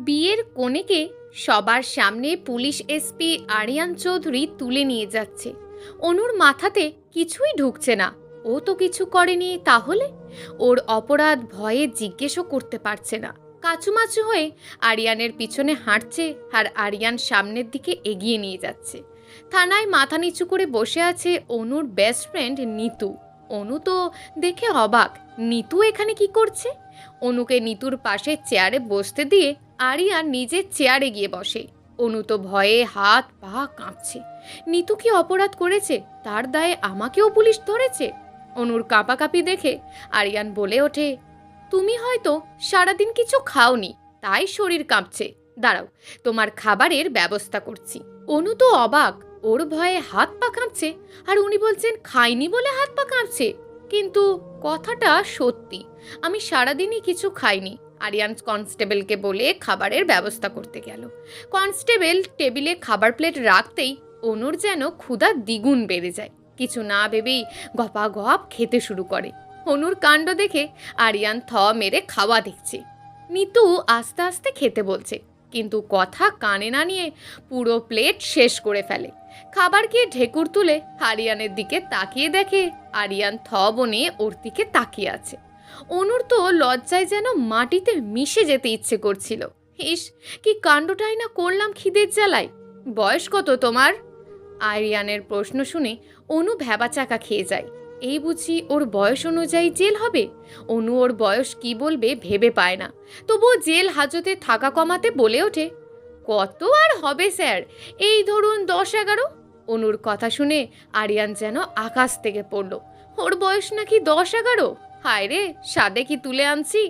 বিয়ের কনেকে সবার সামনে পুলিশ এসপি আরিয়ান চৌধুরী তুলে নিয়ে যাচ্ছে। অনুর মাথাতে কিছুই ঢুকছে না। ও তো কিছু করেনি, তাহলে ওর অপরাধ ভয়ে জিজ্ঞেসও করতে পারছে না। কাচুমাচু হয়ে আরিয়ানের পিছনে হাঁটছে আর আরিয়ান সামনের দিকে এগিয়ে নিয়ে যাচ্ছে। থানায় মাথা নিচু করে বসে আছে অনুর বেস্ট ফ্রেন্ড নিতু। অনু তো দেখে অবাক, নিতু এখানে কি করছে? অনুকে নিতুর পাশে চেয়ারে বসতে দিয়ে আরিয়ান নিজের চেয়ারে গিয়ে বসে। অনু তো ভয়ে হাত পা কাঁপছে। নিতু কি অপরাধ করেছে? তার দায়ে আমাকেও পুলিশ ধরেছে। অনুর কাঁপাকাঁপি দেখে আরিয়ান বলে ওঠে, তুমি হয়তো সারাদিন কিছু খাওনি, তাই শরীর কাঁপছে। দাঁড়াও, তোমার খাবারের ব্যবস্থা করছি। অনু তো অবাক, ওর ভয়ে হাত পা কাঁপছে আর উনি বলছেন খাইনি বলে হাত পা কাঁপছে। কিন্তু কথাটা সত্যি, আমি সারাদিনই কিছু খাইনি। আরিয়ান কনস্টেবলকে বলে খাবারের ব্যবস্থা করতে গেল। কনস্টেবল টেবিলে খাবার প্লেট রাখতেই অনুর যেন ক্ষুধা দ্বিগুণ বেড়ে যায়। কিছু না ভেবেই গপাগপ খেতে শুরু করে। অনুর কাণ্ড দেখে আরিয়ান থ মেরে খাওয়া দেখছে। নিতু আস্তে আস্তে খেতে বলছে, কিন্তু কথা কানে না নিয়ে পুরো প্লেট শেষ করে ফেলে। খাবার খেয়ে ঢেকুর তুলে আরিয়ানের দিকে তাকিয়ে দেখে আরিয়ান থ বনে ওর দিকে তাকিয়ে আছে। অনুর তো লজ্জায় যেন মাটিতে মিশে যেতে ইচ্ছে করছিল। ইস, কি কাণ্ডটাই না করলাম খিদের জ্বালায়। বয়স কত তোমার? আরিয়ানের প্রশ্ন শুনে অনু ভ্যাবাচাকা খেয়ে যায়। এই বুঝি ওর বয়স অনুযায়ী জেল হবে? অনু ওর বয়স কি বলবে ভেবে পায় না, তবুও জেল হাজতে থাকা কমাতে বলে ওঠে, কত আর হবে স্যার, এই ধরুন 10-11। অনুর কথা শুনে আরিয়ান যেন আকাশ থেকে পড়ল। ওর বয়স নাকি 10-11? হায় রে, সাদে কি তুলে আনছি।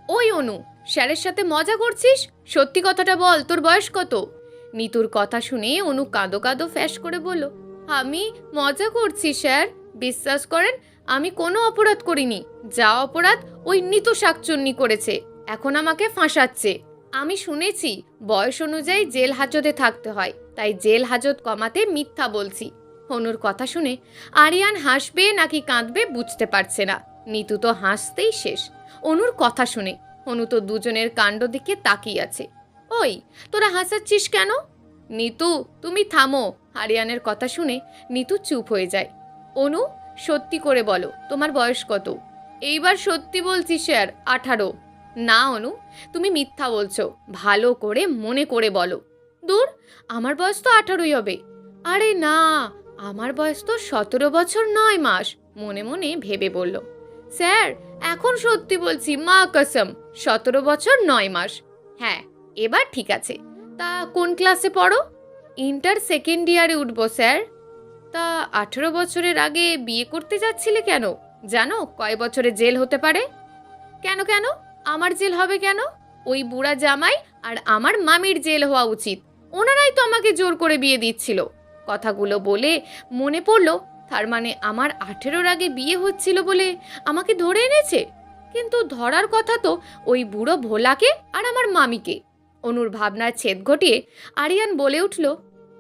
ওই অনু, স্যারের সাথে মজা করছিস? সত্যি কথাটা বল, তোর বয়স কত? নিতুর কথা শুনে অনু কাঁদো কাঁদো ফ্যাস করে বলল, আমি মজা করছি স্যার, বিশ্বাস করেন আমি কোনো অপরাধ করিনি। যা অপরাধ ওই নিতু শাকচুন্নি করেছে, এখন আমাকে ফাঁসাচ্ছে। আমি শুনেছি বয়স অনুযায়ী জেল হাজতে থাকতে হয়, তাই জেল হাজত কমাতে মিথ্যা বলছি। অনুর কথা শুনে আরিয়ান হাসবে নাকি কাঁদবে বুঝতে পারছে না। নিতু তো হাসতেই শেষ অনুর কথা শুনে। অনু তো দুজনের কাণ্ড দিকে তাকিয়ে আছে। ওই, তোরা হাসাচ্ছিস কেন? নিতু, তুমি থামো। আরিয়ানের কথা শুনে নিতু চুপ হয়ে যায়। অনু, সত্যি করে বলো, তোমার বয়স কত? এইবার সত্যি বলছি স্যার, 18। না অনু, তুমি মিথ্যা বলছো, ভালো করে মনে করে বলো। দূর, আমার বয়স তো 18ই হবে। আরে না, আমার বয়স তো 17 বছর 9 মাস, মনে মনে ভেবে বলল। স্যার, এখন সত্যি বলছি, মা কসম, 17 বছর 9 মাস। হ্যাঁ, এবার ঠিক আছে। তা কোন ক্লাসে পড়ো? ইন্টার সেকেন্ড ইয়ারে উঠবো স্যার। তা 18 বছরের আগে বিয়ে করতে যাচ্ছিলে কেন? জানো কয় বছরে জেল হতে পারে? কেন কেন, আমার জেল হবে কেন? ওই বুড়া জামাই আর আমার মামির জেল হওয়া উচিত, ওনারাই তো আমাকে জোর করে বিয়ে দিচ্ছিল। কথাগুলো বলে মনে পড়লো, তার মানে আমার 18-র আগে বিয়ে হচ্ছিল বলে আমাকে ধরে এনেছে। কিন্তু ধরার কথা তো ওই বুড়ো ভোলাকে আর আমার মামিকে। অনুর ভাবনার ছেদ ঘটিয়ে আরিয়ান বলে উঠল,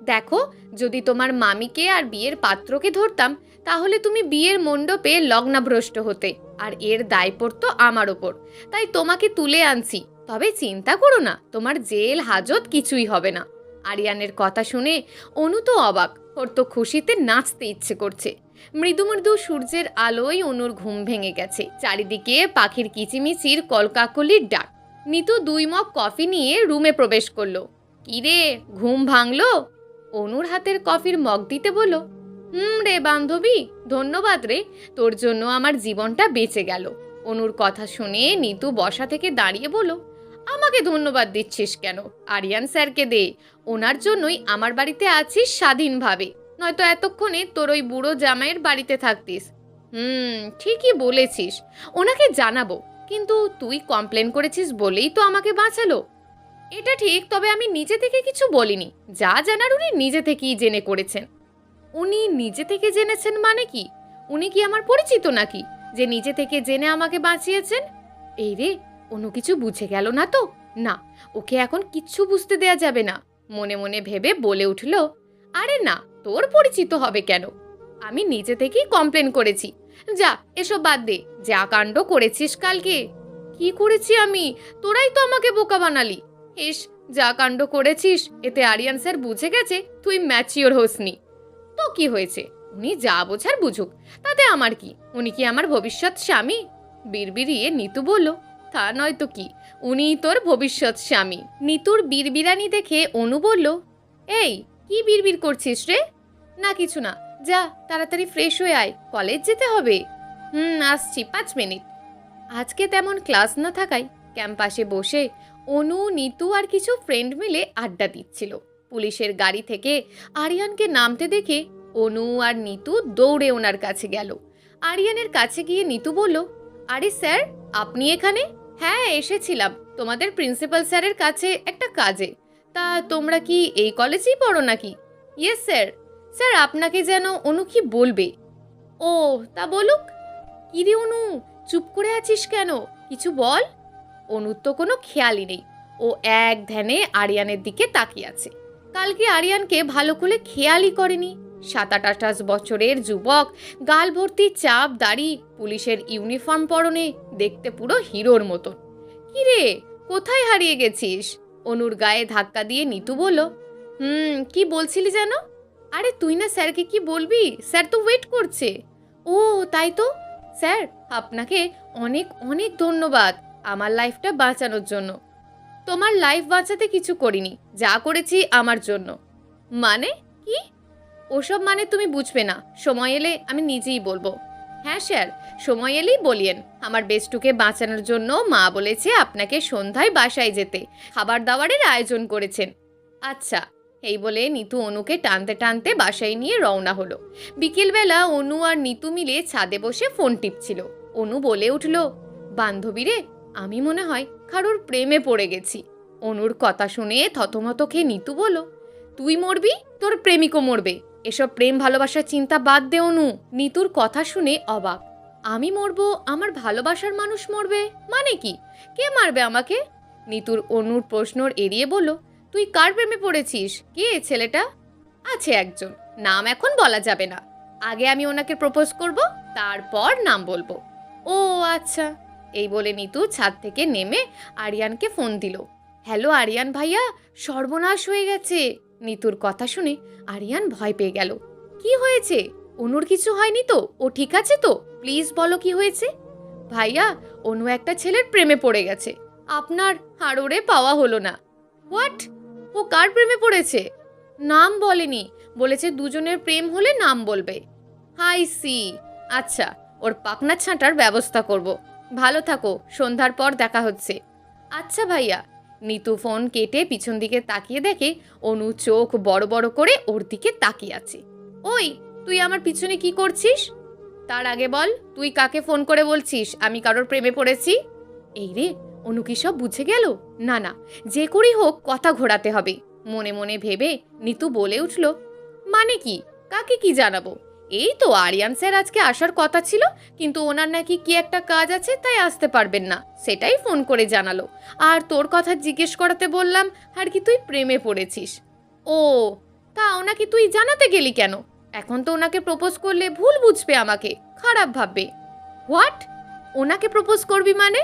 দেখো, যদি তোমার মামিকে আর বিয়ের পাত্রকে ধরতাম তাহলে তুমি বিয়ের মণ্ডপে লগ্নভ্রষ্ট হতে, আর এর দায় পড়তো আমার ওপর। তাই তোমাকে তুলে আনছি। তবে চিন্তা করো না, তোমার জেল হাজত কিছুই হবে না। আরিয়ানের কথা শুনে অনু তো অবাক, ওর তো খুশিতে নাচতে ইচ্ছে করছে। মৃদু মৃদু সূর্যের আলোয় অনুর ঘুম ভেঙে গেছে। চারিদিকে পাখির কিচিমিচির কলকাকলির ডাক। নিতু 2 মগ কফি নিয়ে রুমে প্রবেশ করলো। কিরে, ঘুম ভাঙলো? অনুর হাতের কফির মগ দিতে বলল। রে বান্ধবী, ধন্যবাদ রে, তোর জন্য আমার জীবনটা বেঁচে গেল। অনুর কথা শুনে নিতু বসা থেকে দাঁড়িয়ে বলল, আমাকে ধন্যবাদ দিচ্ছিস কেন? আরিয়ান স্যারকে দে, ওনার জন্যই আমার বাড়িতে আছিস স্বাধীনভাবে, নয়তো এতক্ষণে তোর ওই বুড়ো জামাইয়ের বাড়িতে থাকতিস। ঠিকই বলেছিস, ওনাকে জানাবো, কিন্তু তুই কমপ্লেন করেছিস বলেই তো আমাকে বাঁচালো। এটা ঠিক, তবে আমি নিজে থেকে কিছু বলিনি, যা জানার উনি নিজে থেকেই জেনে করেছেন। উনি নিজে থেকে জেনেছেন মানে কি? উনি কি আমার পরিচিত নাকি যে নিজে থেকে জেনে আমাকে বাঁচিয়েছেন? এই রে, অন্য কিছু বুঝে গেল না তো? না, ওকে এখন কিচ্ছু বুঝতে দেয়া যাবে না। মনে মনে ভেবে বলে উঠল, আরে না, তোর পরিচিত হবে কেন? আমি নিজে থেকেই কমপ্লেন করেছি। যা, এসব বাদ দে, যা কাণ্ড করেছিস কালকে। কি করেছি আমি? তোরাই তো আমাকে বোকা বানালি। ইস, যা কাণ্ড করেছিস, এতে আরিয়ান স্যার বুঝে গেছে তুই ম্যাচিওর হোসনি। তো কি হয়েছে, উনি যা বোঝার বুঝুক, তাতে আমার কি? উনি কি আমার ভবিষ্যৎ স্বামী? বিড়বিড়িয়ে নিতু বলল, তা নয় তো কি, উনিই তোর ভবিষ্যৎ স্বামী। নিতুর বিড়বিড়ানি দেখে অনু বলল, এই কি বিড়বিড় করছিস রে? না কিছু না, যা তাড়াতাড়ি ফ্রেশ হয়ে আয়, কলেজ যেতে হবে। আসছি, 5 মিনিট। আজকে তেমন ক্লাস না থাকায় ক্যাম্পাসে বসে অনু, নিতু আর কিছু ফ্রেন্ড মিলে আড্ডা দিচ্ছিল। পুলিশের গাড়ি থেকে আরিয়ানকে নামতে দেখে অনু আর নিতু দৌড়ে ওনার কাছে গেল। আরিয়ানের কাছে গিয়ে নিতু বলল, আরে স্যার, আপনি এখানে? হ্যাঁ, এসেছিলাম তোমাদের প্রিন্সিপাল স্যারের কাছে একটা কাজে। তা তোমরা কি এই কলেজেই পড়ো নাকি? Yes sir. স্যার, আপনাকে যেন অনু কি বলবে। ও, তা বলুক। কিরে অনু, চুপ করে আছিস কেন? কিছু বল। অনুর তো কোনো খেয়ালই নেই, ও এক ধ্যানে আরিয়ানের দিকে তাকিয়ে আছে। কালকে আরিয়ানকে ভালো করে খেয়ালই করেনি। 27-28 বছরের যুবক, গাল ভর্তি চাপ দাড়ি, পুলিশের ইউনিফর্ম পরনে, দেখতে পুরো হিরোর মতন। কিরে, কোথায় হারিয়ে গেছিস? অনুর গায়ে ধাক্কা দিয়ে নিতু বলল, কি বলছিলি যেন? আরে তুই না স্যারকে কি বলবি, স্যার তো ওয়েট করছে। ও তাই তো। স্যার, আপনাকে অনেক অনেক ধন্যবাদ আমার লাইফটা বাঁচানোর জন্য। তোমার লাইফ বাঁচাতে কিছু করিনি, যা করেছি আমার জন্য। মানে কি? ওসব মানে তুমি বুঝবে না, সময় এলে আমি নিজেই বলবো। হ্যাঁ স্যার, সময় এলেই বলিয়েন। আমার বেস্টুকে বাঁচানোর জন্য মা বলেছে আপনাকে সন্ধ্যায় বাসায় যেতে, খাবার দাবারের আয়োজন করেছেন। আচ্ছা, এই বলে নিতু অনুকে টানতে টানতে বাসায় নিয়ে রওনা হলো। বিকেলবেলা অনু আর নিতু মিলে ছাদে বসে ফোন টিপছিল। অনু বলে উঠল, বান্ধবীরে, আমি মনে হয় কারোর প্রেমে পড়ে গেছি। অনুর কথা শুনে থতমত খেয়ে নিতু বলল, তুই মরবি, তোর প্রেমিকও মরবে। এসব প্রেম ভালোবাসার চিন্তা বাদ দে অনু। নিতুর কথা শুনে অবাক। আমি মরবো, আমার ভালোবাসার মানুষ মরবে মানে কি? কে মারবে আমাকে? নিতুর অনুর প্রশ্ন এড়িয়ে বলল, তুই কার প্রেমে পড়েছিস? কে ছেলেটা? আছে একজন, নাম এখন বলা যাবে না। আগে আমি ওনাকে প্রপোজ করব, তারপর নাম বলবো। ও আচ্ছা। এই বলে নিতু ছাদ থেকে নেমে আরিয়ানকে ফোন দিল। হ্যালো আরিয়ান ভাইয়া, সর্বনাশ হয়ে গেছে। নিতুর কথা শুনে আরিয়ান ভয় পেয়ে গেল। কি হয়েছে? অনুর কিছু হয়নি তো? ও ঠিক আছে তো? প্লিজ বলো কি হয়েছে। ভাইয়া, অনু একটা ছেলের প্রেমে পড়ে গেছে, আপনার হাড়োরে পাওয়া হলো না। হোয়াট? ও কার প্রেমে পড়েছে? নাম বলেনি, বলেছে দুজনের প্রেম হলে নাম বলবে। হাই সি। আচ্ছা, ওর পাকনা ছাঁটার ব্যবস্থা করব। ভালো থাকো, সন্ধ্যার পর দেখা হচ্ছে। আচ্ছা ভাইয়া। নিতু ফোন কেটে পিছন দিকে তাকিয়ে দেখে অনু চোখ বড় বড় করে ওর দিকে তাকিয়ে আছে। ওই, তুই আমার পিছনে কি করছিস? তার আগে বল, তুই কাকে ফোন করে বলছিস আমি কারোর প্রেমে পড়েছি? এই রে, অনু কি সব বুঝে গেল? না না, যে করেই হোক কথা ঘোরাতে হবে। মনে মনে ভেবে নিতু বলে উঠল, মানে কি? কাকে কি জানাবো? এই তো আরিয়ান স্যার আজকে আসার কথা ছিল, কিন্তু ওনার নাকি কি একটা কাজ আছে, তাই আসতে পারবেন না, সেটাই ফোন করে জানালো। আর তোর কথা জিজ্ঞেস করাতে বললাম আর কি তুই প্রেমে পড়েছিস। ও, তা ওনাকে তুই জানাতে গেলি কেন? এখন তো ওনাকে প্রপোজ করলে ভুল বুঝবে, আমাকে খারাপ ভাববে। হোয়াট? ওনাকে প্রপোজ করবি মানে?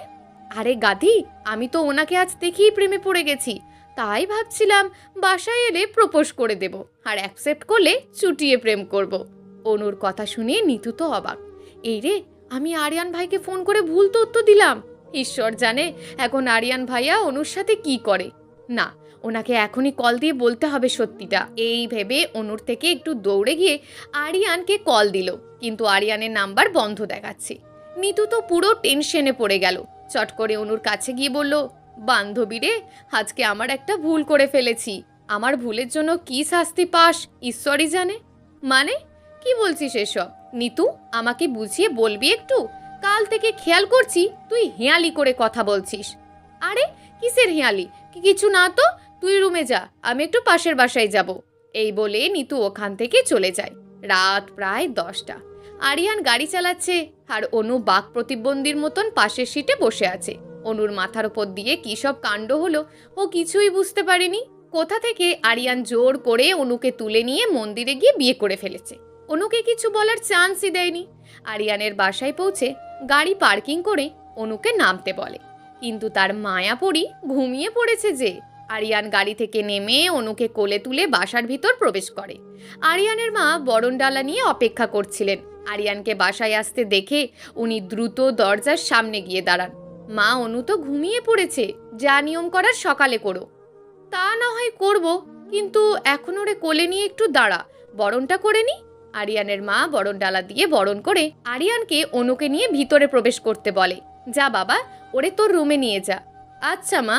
আরে গাধি, আমি তো ওনাকে আজ দেখেই প্রেমে পড়ে গেছি, তাই ভাবছিলাম বাসায় এলে প্রপোজ করে দেব, আর অ্যাকসেপ্ট করলে চুটিয়ে প্রেম করব। অনুর কথা শুনে নিতু তো অবাক। এই রে, আমি আরিয়ান ভাইকে ফোন করে ভুল তথ্য দিলাম। ঈশ্বর জানে এখন আরিয়ান ভাইয়া অনুর সাথে কি করে। না, ওনাকে এখনই কল দিয়ে বলতে হবে সত্যিটা। এই ভেবে অনুর থেকে একটু দৌড়ে গিয়ে আরিয়ানকে কল দিল, কিন্তু আরিয়ানের নাম্বার বন্ধ দেখাচ্ছে। নিতু তো পুরো টেনশনে পড়ে গেল। চট করে অনুর কাছে গিয়ে বলল, বান্ধবী রে, আজকে আমার একটা ভুল করে ফেলেছি। আমার ভুলের জন্য কি শাস্তি পাস ঈশ্বরই জানে। মানে কি বলছিস এসব? নিতু, আমাকে বুঝিয়ে বলবি একটু? কাল থেকে খেয়াল করছি তুই হেয়ালি করে কথা বলছিস। আরে কিসের হেয়ালি? কিছু না তো, তুই রুমে যা, আমি একটু পাশের বাসায় যাব। এই বলে নিতু ওখান থেকে চলে যায়। রাত প্রায় 10টা। আরিয়ান গাড়ি চালাচ্ছে আর অনু বাক প্রতিবন্ধীর মতন পাশের সিটে বসে আছে। অনুর মাথার উপর দিয়ে কী সব কাণ্ড হলো ও কিছুই বুঝতে পারেনি। কোথা থেকে আরিয়ান জোর করে অনুকে তুলে নিয়ে মন্দিরে গিয়ে বিয়ে করে ফেলেছে। অনুকে কিছু বলার চান্সই দেয়নি। আরিয়ানের বাসায় পৌঁছে গাড়ি পার্কিং করে অনুকে নামতে বলে, কিন্তু তার মায়াপরি ঘুমিয়ে পড়েছে যে। আরিয়ান গাড়ি থেকে নেমে অনুকে কোলে তুলে বাসার ভিতর প্রবেশ করে। আরিয়ানের মা বরণডালা নিয়ে অপেক্ষা করছিলেন। আরিয়ানকে বাসায় আসতে দেখে উনি দ্রুত দরজার সামনে গিয়ে দাঁড়ান। মা, অনু তো ঘুমিয়ে পড়েছে, যা নিয়ম করার সকালে করো। তা না হয় করব, কিন্তু এখন ওরে কোলে নিয়ে একটু দাঁড়া, বরণটা করে নি। আরিয়ানের মা বরণডালা দিয়ে বরণ করে আরিয়ানকে অনুকে নিয়ে ভিতরে প্রবেশ করতে বলে। যা বাবা, ওরে তোর রুমে নিয়ে যা। আচ্ছা মা।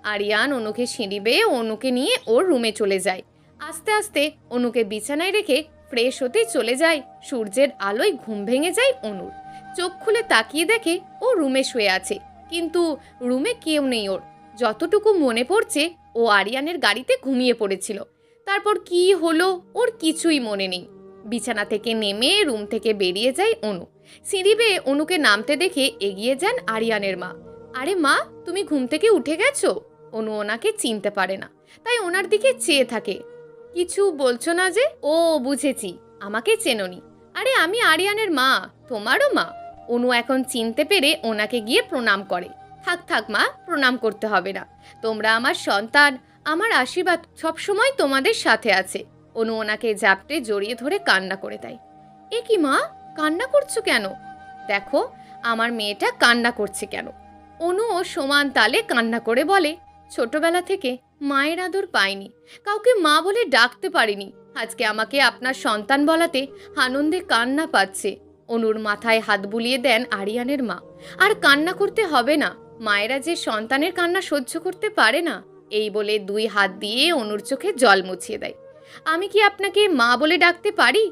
আরিয়ান অনুকে সিঁড়ি বেয়ে অনুকে নিয়ে ওর রুমে চলে যায়। আস্তে আস্তে অনুকে বিছানায় রেখে ফ্রেশ হতে চলে যায়। সূর্যের আলোয় ঘুম ভেঙে যায় অনুর। চোখ খুলে তাকিয়ে দেখে ও রুমে শুয়ে আছে, কিন্তু রুমে কেউ নেই ওর। যতটুকু মনে পড়ছে, ও আরিয়ানের গাড়িতে ঘুমিয়ে পড়েছিল। তারপর কি হলো ওর কিছুই মনে নেই। বিছানা থেকে নেমে রুম থেকে বেরিয়ে যায় অনু। সিঁড়ি বেয়ে অনুকে নামতে দেখে এগিয়ে যান আরিয়ানের মা। আরে মা, তুমি ঘুম থেকে উঠে গেছো? অনু ওনাকে চিনতে পারে না, তাই ওনার দিকে চেয়ে থাকে। কিছু বলছো না যে? ও, বুঝেছি, আমাকে চেনোনি। আরে আমি আরিয়ানের মা, তোমারও মা। অনু এখন চিনতে পেরে ওনাকে গিয়ে প্রণাম করে। থাক থাক মা, প্রণাম করতে হবে না, তোমরা আমার সন্তান, আমার আশীর্বাদ সবসময় তোমাদের সাথে আছে। অনু ওনাকে জাপটে জড়িয়ে ধরে কান্না করে দেয়। এ কি মা, কান্না করছো কেন? দেখো আমার মেয়েটা কান্না করছে কেন। অনুও সমান তালে কান্না করে বলে, ছোটবেলা থেকে মায়ের আদর পাইনি, কাউকে মা বলে ডাকতে পারিনি। আজকে আমাকে আপনার সন্তান বলাতে আনন্দে কান্না পাচ্ছে। অনুর মাথায় হাত বুলিয়ে দেন আরিয়ানের মা। আর কান্না করতে হবে না, মায়েরা যে সন্তানের কান্না সহ্য করতে পারে না। এই বলে দুই হাত দিয়ে অনুর চোখে জল মুছিয়ে দেয়। আমি কি আপনাকে মা বলে ডাকতে পারি?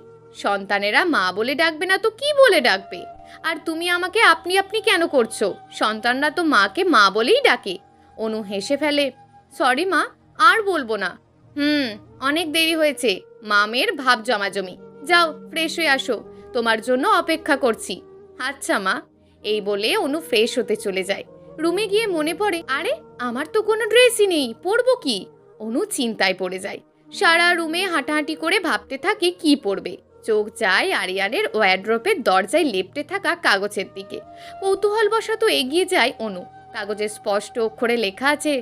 সন্তানেরা মা বলে ডাকবে না তো কি বলে ডাকবে? আর তুমি আমাকে আপনি আপনি কেন করছো? সন্তানরা তো মাকে মা বলেই ডাকে। অনু হেসে ফেলে। সরি মা, আর বলবো না। অনেক দেরি হয়েছে, মামের ভাব জমাজমি। যাও ফ্রেশ হয়ে আসো, তোমার জন্য অপেক্ষা করছি। আচ্ছা মা। এই বলে অনু ফ্রেশ হতে চলে যায়। রুমে গিয়ে মনে পড়ে, আরে আমার তো কোনো ড্রেসই নেই, পরবো কি? অনু চিন্তায় পড়ে যায়। সারা রুমে হাঁটাহাঁটি করে ভাবতে থাকে কি পরবে। চোখ যায় আরিয়ানের ওয়ারড্রপের দরজায় লেপ্টে থাকা কাগজের দিকে। কৌতূহলবশত এগিয়ে যায় অনু। কাগজে স্পষ্ট অক্ষরে লেখা আছে,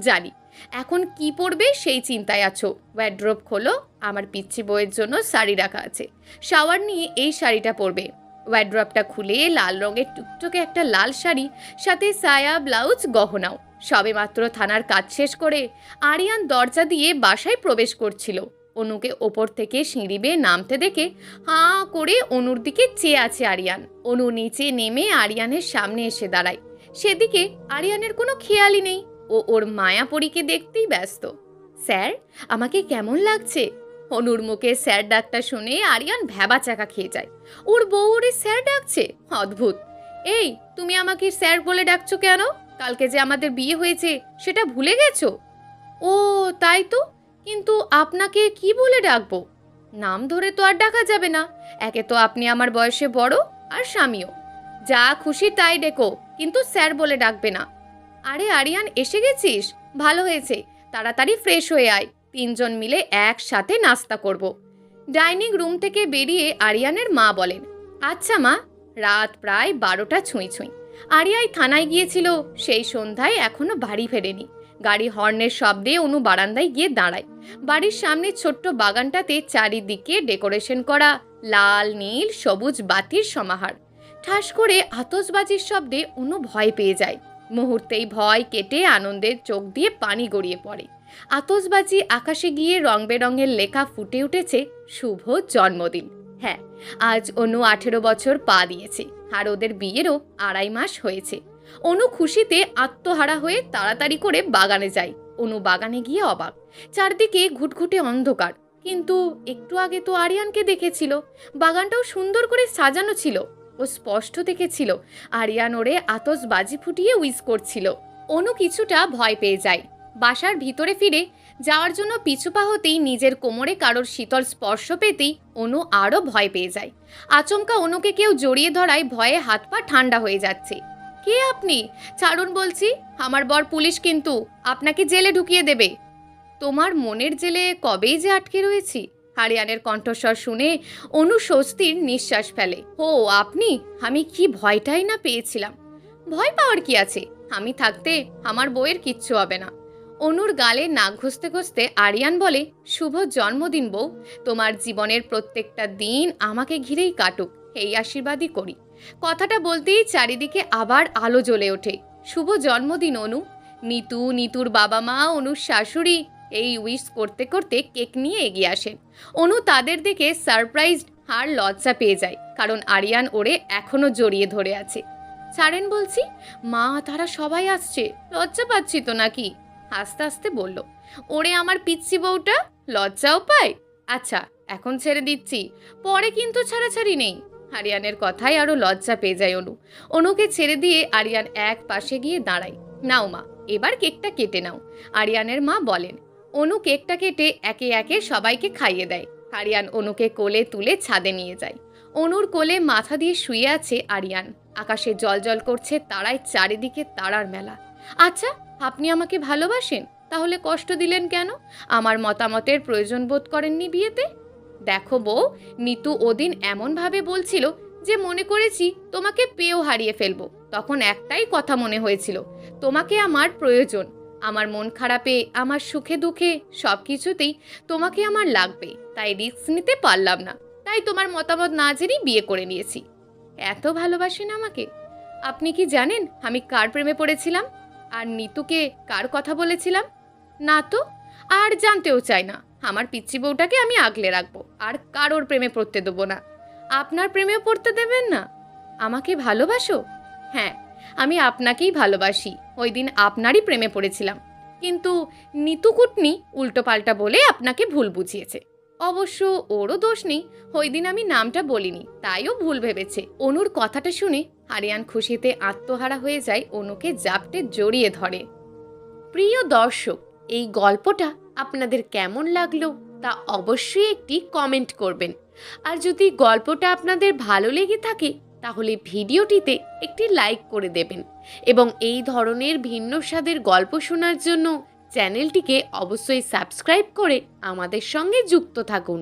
জানি। এখন কি পরবে সেই চিন্তায় আছো? ওয়ারড্রপ খোলো, আমার পিচ্ছি বইয়ের জন্য শাড়ি রাখা আছে, শাওয়ার নিয়ে এই শাড়িটা পরবে। ওয়ারড্রপটা খুলে লাল রঙের টুকটুকে একটা লাল শাড়ি, সাথে সায়া, ব্লাউজ, গহনাও। সবেমাত্র থানার কাজ শেষ করে আরিয়ান দরজা দিয়ে বাসায় প্রবেশ করছিল। অনুকে ওপর থেকে সিঁড়ি বেয়ে নামতে দেখে হাঁ করে অনুর দিকে চেয়ে আছে আরিয়ান। অনু নিচে নেমে আরিয়ানের সামনে এসে দাঁড়ায়। সেদিকে আরিয়ানের কোনো খেয়ালই নেই, ও ওর মায়াপরীকে দেখতেই ব্যস্ত। স্যার, আমাকে কেমন লাগছে? অনুর মুখে স্যার ডাকটা শুনে আরিয়ান ভ্যাবাচাকা খেয়ে যায়। ওর বউ ওরে স্যার ডাকছে, অদ্ভুত। এই, তুমি আমাকে স্যার বলে ডাকছো কেন? কালকে যে আমাদের বিয়ে হয়েছে সেটা ভুলে গেছো? ও তাই তো, কিন্তু আপনাকে কি বলে ডাকবো? নাম ধরে তো আর ডাকা যাবে না, একে তো আপনি আমার বয়সে বড়, আর স্বামীও। যা খুশি তাই ডেকো, কিন্তু স্যার বলে ডাকবে না। আরে আরিয়ান, এসে গেছিস? ভালো হয়েছে, তাড়াতাড়ি ফ্রেশ হয়ে আয়, তিনজন মিলে একসাথে নাস্তা করব। ডাইনিং রুম থেকে বেরিয়ে আরিয়ানের মা বলেন, আচ্ছা মা। রাত প্রায় 12টা ছুঁই ছুঁই। আরিয়াই থানায় গিয়েছিল, সেই সন্ধ্যায় এখনো বাড়ি ফেরেনি। গাড়ি হর্নের শব্দে অনু বারান্দায় গিয়ে দাঁড়ায়। বাড়ির সামনে ছোট্ট বাগানটাতে চারিদিকে ডেকোরেশন করা লাল, নীল, সবুজ বাতির সমাহার। ঠাস করে আতশবাজির শব্দে অনু ভয় পেয়ে যায়। মুহূর্তেই ভয় কেটে আনন্দের চোখ দিয়ে পানি গড়িয়ে পড়ে। আতশবাজি আকাশে গিয়ে রং বেরঙের লেখা ফুটে উঠেছে, শুভ জন্মদিন। হ্যাঁ, আজ অনু 18 বছর পা দিয়েছে, আর ওদের বিয়েরও 2.5 মাস হয়েছে। অনু খুশিতে আত্মহারা হয়ে তাড়াতাড়ি করে বাগানে যায়। অনু বাগানে গিয়ে অবাক, চারদিকে ঘুটঘুটে অন্ধকার। কিন্তু একটু আগে তো আরিয়ানকে দেখেছিল, বাগানটাও সুন্দর করে সাজানো ছিল। ও স্পষ্ট দেখেছিল আরিয়ান ওরে আতশবাজি ফুটিয়ে উইশ করছিল। অনু কিছুটা ভয় পেয়ে যায়। বাসার ভিতরে ফিরে যাওয়ার জন্য পিছু পা হতেই নিজের কোমরে কারোর শীতল স্পর্শ পেতেই অনু আরও ভয় পেয়ে যায়। আচমকা অনুকে কেউ জড়িয়ে ধরায় ভয়ে হাত পা ঠান্ডা হয়ে যাচ্ছে। কে আপনি? ছাড়ুন বলছি, আমার বর পুলিশ, কিন্তু আপনাকে জেলে ঢুকিয়ে দেবে। তোমার মনের জেলে কবেই যে আটকে রয়েছি। আরিয়ানের কণ্ঠস্বর শুনে অনু স্বস্তির নিঃশ্বাস ফেলে। ও আপনি? আমি কি ভয়টাই না পেয়েছিলাম। ভয় পাওয়ার কি আছে? আমি থাকতে আমার বউয়ের কিচ্ছু হবে না। অনুর গালে নাক ঘষতে ঘষতে আরিয়ান বলে, শুভ জন্মদিন বউ, তোমার জীবনের প্রত্যেকটা দিন আমাকে ঘিরেই কাটুক, এই আশীর্বাদই করি। কথাটা বলতেই চারিদিকে আবার আলো জ্বলে ওঠে। শুভ জন্মদিন অনু। নিতু, নিতুর বাবা মা, অনুর শাশুড়ি এই উইশ করতে করতে কেক নিয়ে এগিয়ে আসেন। অনু তাদের দেখে সারপ্রাইজড আর লজ্জা পেয়ে যায়, কারণ আরিয়ান ওরে এখনো জড়িয়ে ধরে আছে। ছাড়েন বলছি, মা তারা সবাই আসছে, লজ্জা পাচ্ছি তো নাকি? আস্তে আস্তে বলল। ওরে আমার পিচ্ছি বউটা, লজ্জাও পায়? আচ্ছা এখন ছেড়ে দিচ্ছি, পরে কিন্তু ছাড়াছাড়ি নেই। আরিয়ানের কথায় আরও লজ্জা পেয়ে যায় অনু। অনুকে ছেড়ে দিয়ে আরিয়ান এক পাশে গিয়ে দাঁড়ায়। নাও মা, এবার কেকটা কেটে নাও, আরিয়ানের মা বলেন। অনু কেকটা কেটে একে একে সবাইকে খাইয়ে দেয়। আরিয়ান অনুকে কোলে তুলে ছাদে নিয়ে যায়। অনুর কোলে মাথা দিয়ে শুয়ে আছে আরিয়ান। আকাশে জলজল করছে তারায়, চারিদিকে তারার মেলা। আচ্ছা, আপনি আমাকে ভালোবাসেন, তাহলে কষ্ট দিলেন কেন? আমার মতামতের প্রয়োজন বোধ করেননি বিয়েতে? দেখো বউ, নিতু ওদিন এমনভাবে বলছিল যে মনে করেছি তোমাকে পেয়েও হারিয়ে ফেলবো। তখন একটাই কথা মনে হয়েছিল, তোমাকে আমার প্রয়োজন। আমার মন খারাপে, আমার সুখে দুঃখে সব কিছুতেই তোমাকে আমার লাগবে, তাই রিস্ক নিতে পারলাম না। তাই তোমার মতামত না জেনেই বিয়ে করে নিয়েছি। এত ভালোবাসেন আমাকে? আপনি কি জানেন আমি কার প্রেমে পড়েছিলাম, আর নিতুকে কার কথা বলেছিলাম? না তো, আর জানতেও চাই না। আমার পিচ্চি বউটাকে আমি আগলে রাখবো, আর কারোর প্রেমে পড়তে দেবো না। আপনার প্রেমেও পড়তে দেবেন না? আমাকে ভালোবাসো? হ্যাঁ, আমি আপনাকেই ভালোবাসি। ওই দিন আপনারই প্রেমে পড়েছিলাম, কিন্তু নিতু কুটনি উল্টোপাল্টা বলে আপনাকে ভুল বুঝিয়েছে। অবশ্য ওরও দোষ নেই, ওই দিন আমি নামটা বলিনি, তাইও ভুল ভেবেছে। অনুর কথাটা শুনে আরিয়ান খুশিতে আত্মহারা হয়ে যায়, অনুকে জাপটে জড়িয়ে ধরে। প্রিয় দর্শক, এই গল্পটা আপনাদের কেমন লাগলো তা অবশ্যই একটি কমেন্ট করবেন। আর যদি গল্পটা আপনাদের ভালো লেগে থাকে তাহলে ভিডিওটিতে একটি লাইক করে দেবেন, এবং এই ধরনের ভিন্ন স্বাদের গল্প শোনার জন্য চ্যানেলটিকে অবশ্যই সাবস্ক্রাইব করে আমাদের সঙ্গে যুক্ত থাকুন।